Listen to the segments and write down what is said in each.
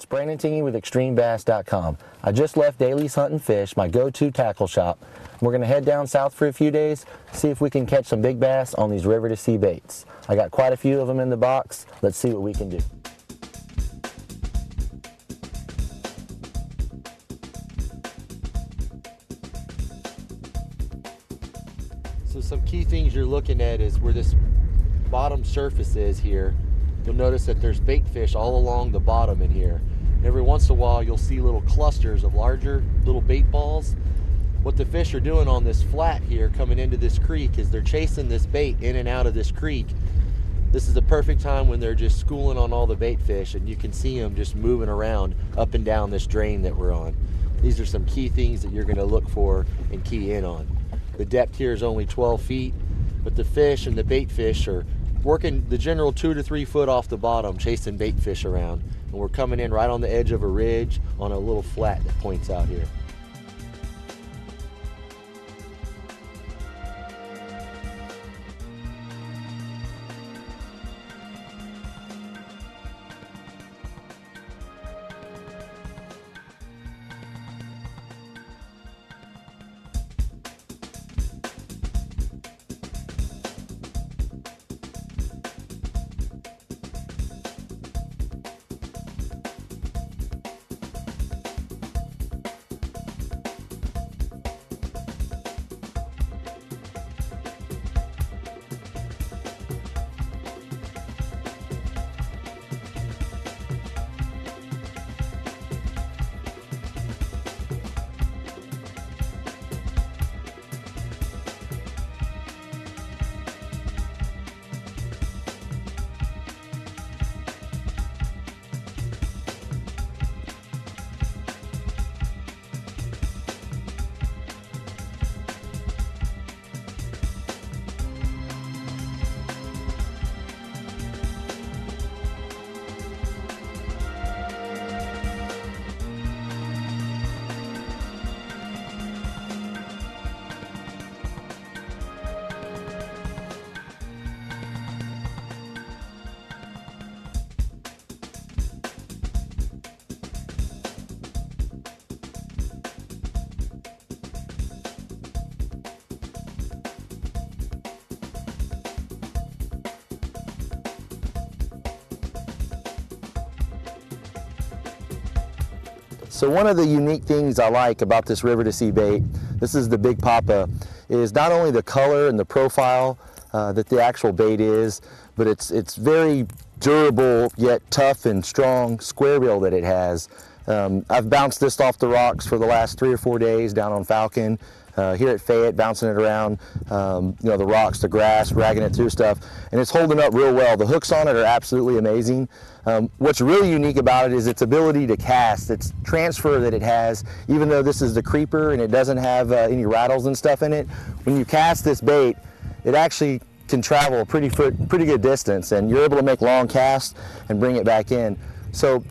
Brandon Tingey with ExtremeBass.com. I just left Daly's Hunt and Fish, my go-to tackle shop. We're going to head down south for a few days, see if we can catch some big bass on these river to sea baits. I got quite a few of them in the box. Let's see what we can do. So some key things you're looking at is where this bottom surface is here. You'll notice that there's bait fish all along the bottom in here. And every once in a while you'll see little clusters of larger little bait balls. What the fish are doing on this flat here coming into this creek is they're chasing this bait in and out of this creek. This is the perfect time when they're just schooling on all the bait fish, and you can see them just moving around up and down this drain that we're on. These are some key things that you're going to look for and key in on. The depth here is only 12 feet, but the fish and the bait fish are working the general 2 to 3 foot off the bottom, chasing bait fish around. And we're coming in right on the edge of a ridge on a little flat that points out here. So one of the unique things I like about this river to sea bait, this is the Big Papa, is not only the color and the profile that the actual bait is, but it's very durable yet tough and strong square reel that it has. I've bounced this off the rocks for the last 3 or 4 days down on Falcon, here at Fayette, bouncing it around, you know, the rocks, the grass, ragging it through stuff, and it's holding up real well. The hooks on it are absolutely amazing. What's really unique about it is its ability to cast, its transfer that it has. Even though this is the creeper and it doesn't have any rattles and stuff in it, when you cast this bait, it actually can travel a pretty good distance, and you're able to make long casts and bring it back in. So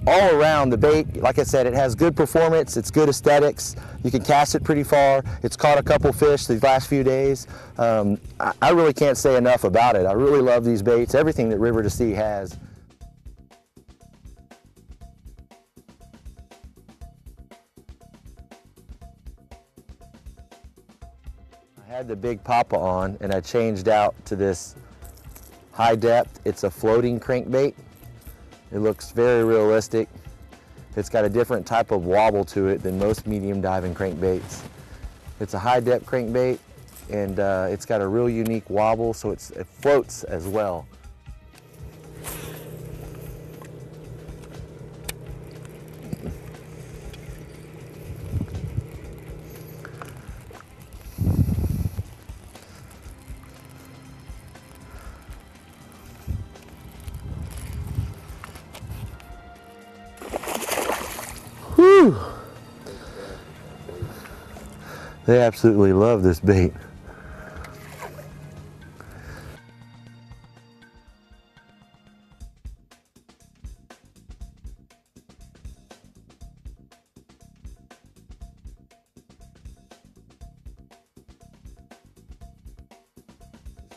all around, the bait, like I said, it has good performance, it's good aesthetics, you can cast it pretty far. It's caught a couple fish these last few days. I really can't say enough about it. I really love these baits, everything that River to Sea has. I had the Big Papa on and I changed out to this high depth. It's a floating crankbait. It looks very realistic. It's got a different type of wobble to it than most medium diving crankbaits. It's a high depth crankbait, and it's got a real unique wobble, so it floats as well. Whew. They absolutely love this bait.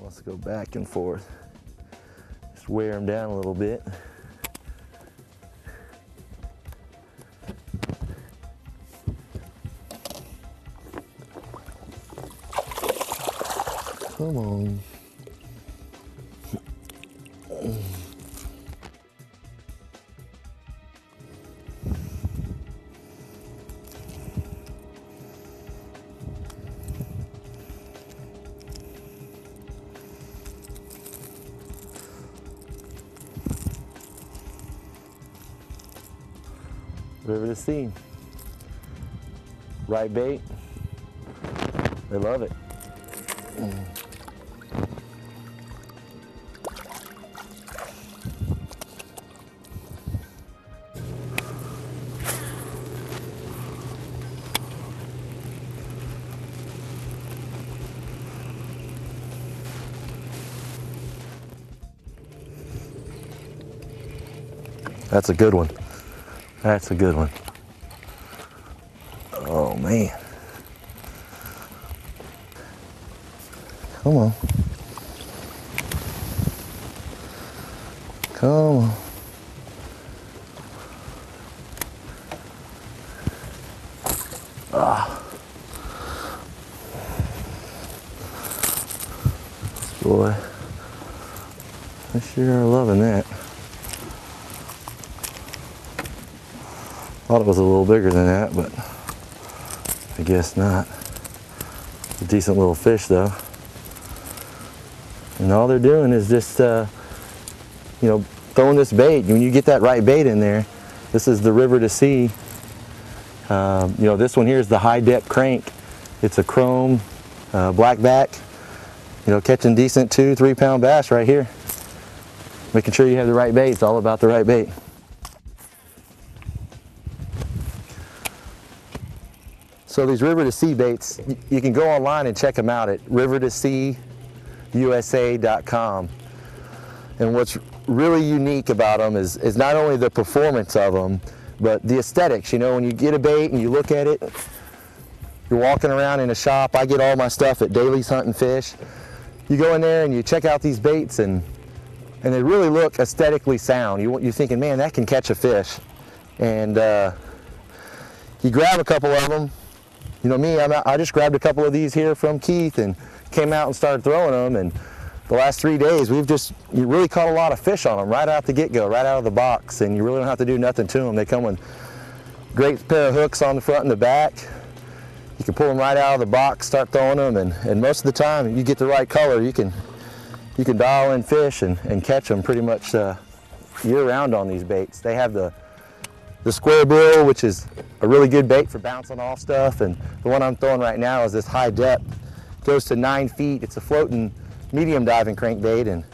Let's go back and forth. Just wear them down a little bit. Come on. River to sea. Right bait. They love it. That's a good one. That's a good one. Oh man. Come on. Come on. Ah. Boy. I sure are loving that. Thought it was a little bigger than that, but I guess not. It's a decent little fish though. And all they're doing is just, you know, throwing this bait. When you get that right bait in there, this is the river to sea. You know, this one here is the high depth crank. It's a chrome blackback. You know, catching decent 2-3 pound bass right here. Making sure you have the right bait. It's all about the right bait. So these river to sea baits, you can go online and check them out at rivertoseausa.com. And what's really unique about them is not only the performance of them, but the aesthetics. You know, when you get a bait and you look at it, you're walking around in a shop. I get all my stuff at Daly's Hunt and Fish. You go in there and you check out these baits and they really look aesthetically sound. You're thinking, man, that can catch a fish. And you grab a couple of them. You know me, I just grabbed a couple of these here from Keith and came out and started throwing them. And the last 3 days, you really caught a lot of fish on them right out the get-go, right out of the box. And you really don't have to do nothing to them. They come with great pair of hooks on the front and the back. You can pull them right out of the box, start throwing them, and most of the time, if you get the right color, you can dial in fish and catch them pretty much year-round on these baits. They have the square bill, which is a really good bait for bouncing off stuff, and the one I'm throwing right now is this high depth. It goes to 9 feet. It's a floating medium diving crankbait, and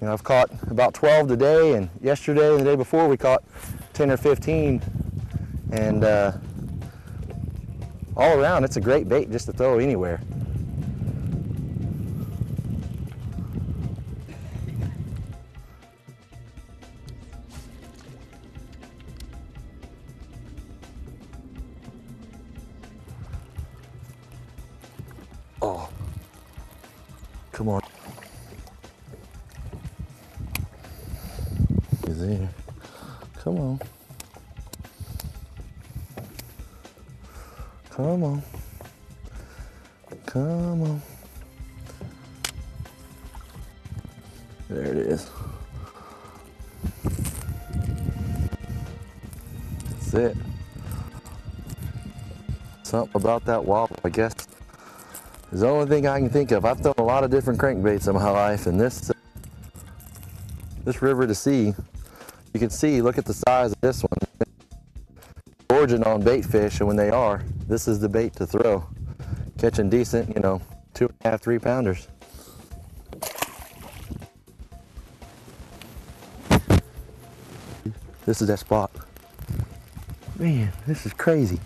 you know, I've caught about 12 today, and yesterday and the day before we caught 10 or 15, and all around it's a great bait just to throw anywhere. Oh, come on. He's there. Come on. Come on. Come on. There it is. That's it. Something about that wobble, I guess, is the only thing I can think of. I've thrown a lot of different crankbaits in my life, and this river to sea, you can see, look at the size of this one. Gorging on bait fish, and when they are, this is the bait to throw. Catching decent, you know, 2.5, 3 pounders. This is that spot. Man, this is crazy.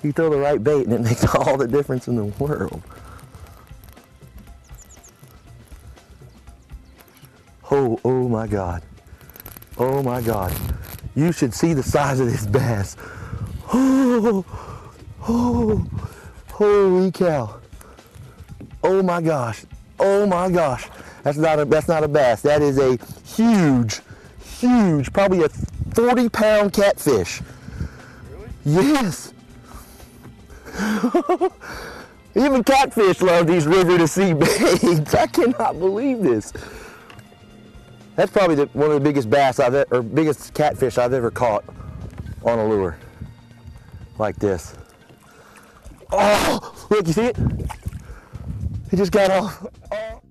You throw the right bait and it makes all the difference in the world. Oh my God. Oh my God. You should see the size of this bass. Oh, holy cow. Oh my gosh. Oh my gosh. That's not a bass. That is a huge, probably a 40-pound catfish. Really? Yes. Even catfish love these river to sea baits. I cannot believe this. That's probably one of the biggest bass or biggest catfish I've ever caught on a lure like this. Oh, look, you see it? He just got off. Oh.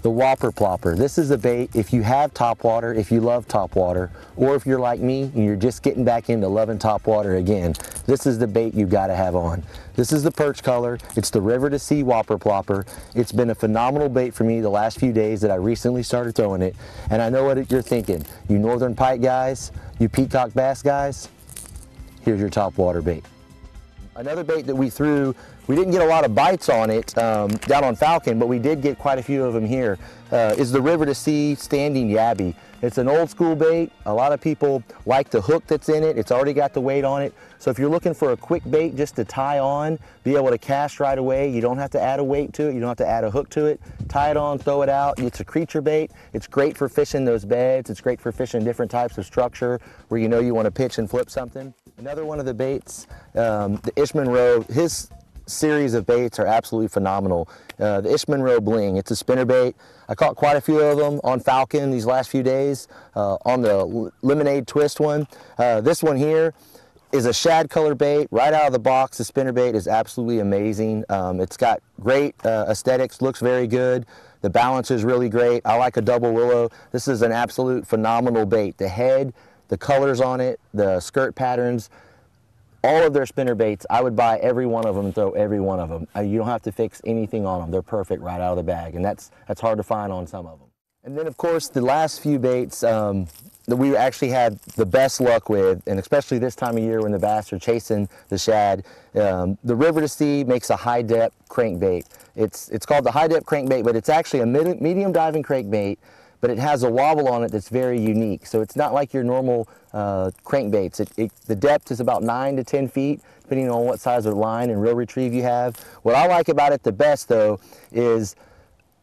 The Whopper Plopper. This is a bait if you have topwater, if you love topwater, or if you're like me and you're just getting back into loving topwater again, this is the bait you gotta have on. This is the perch color. It's the River to Sea Whopper Plopper. It's been a phenomenal bait for me the last few days that I recently started throwing it. And I know what you're thinking. You Northern Pike guys, you peacock bass guys, here's your topwater bait. Another bait that we threw, we didn't get a lot of bites on it down on Falcon, but we did get quite a few of them here, is the River to Sea Standing Yabby. It's an old school bait. A lot of people like the hook that's in it. It's already got the weight on it. So if you're looking for a quick bait just to tie on, be able to cast right away, you don't have to add a weight to it, you don't have to add a hook to it. Tie it on, throw it out. It's a creature bait. It's great for fishing those beds. It's great for fishing different types of structure where you know you want to pitch and flip something. Another one of the baits, the Ishman Rowe, his series of baits are absolutely phenomenal. The Ishman Rowe Bling, it's a spinner bait. I caught quite a few of them on Falcon these last few days on the Lemonade Twist one. This one here is a shad color bait right out of the box. The spinner bait is absolutely amazing. It's got great aesthetics, looks very good. The balance is really great. I like a double willow. This is an absolute phenomenal bait. The head, the colors on it, the skirt patterns, all of their spinner baits, I would buy every one of them and throw every one of them. You don't have to fix anything on them. They're perfect right out of the bag, and that's hard to find on some of them. And then, of course, the last few baits that we actually had the best luck with, and especially this time of year when the bass are chasing the shad, the River to Sea makes a high-depth crankbait. It's called the high-depth crankbait, but it's actually a medium diving crankbait, but it has a wobble on it that's very unique. So it's not like your normal crankbaits. The depth is about 9 to 10 feet, depending on what size of line and reel retrieve you have. What I like about it the best, though, is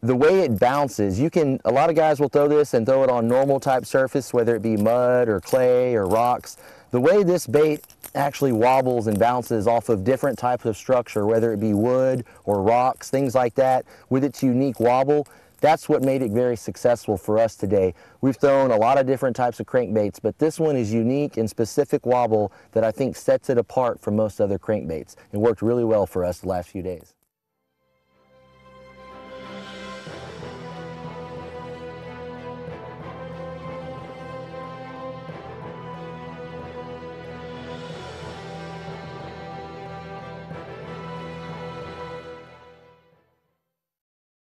the way it bounces. A lot of guys will throw this and throw it on normal type surface, whether it be mud or clay or rocks. The way this bait actually wobbles and bounces off of different types of structure, whether it be wood or rocks, things like that, with its unique wobble, that's what made it very successful for us today. We've thrown a lot of different types of crankbaits, but this one is unique and specific wobble that I think sets it apart from most other crankbaits. It worked really well for us the last few days.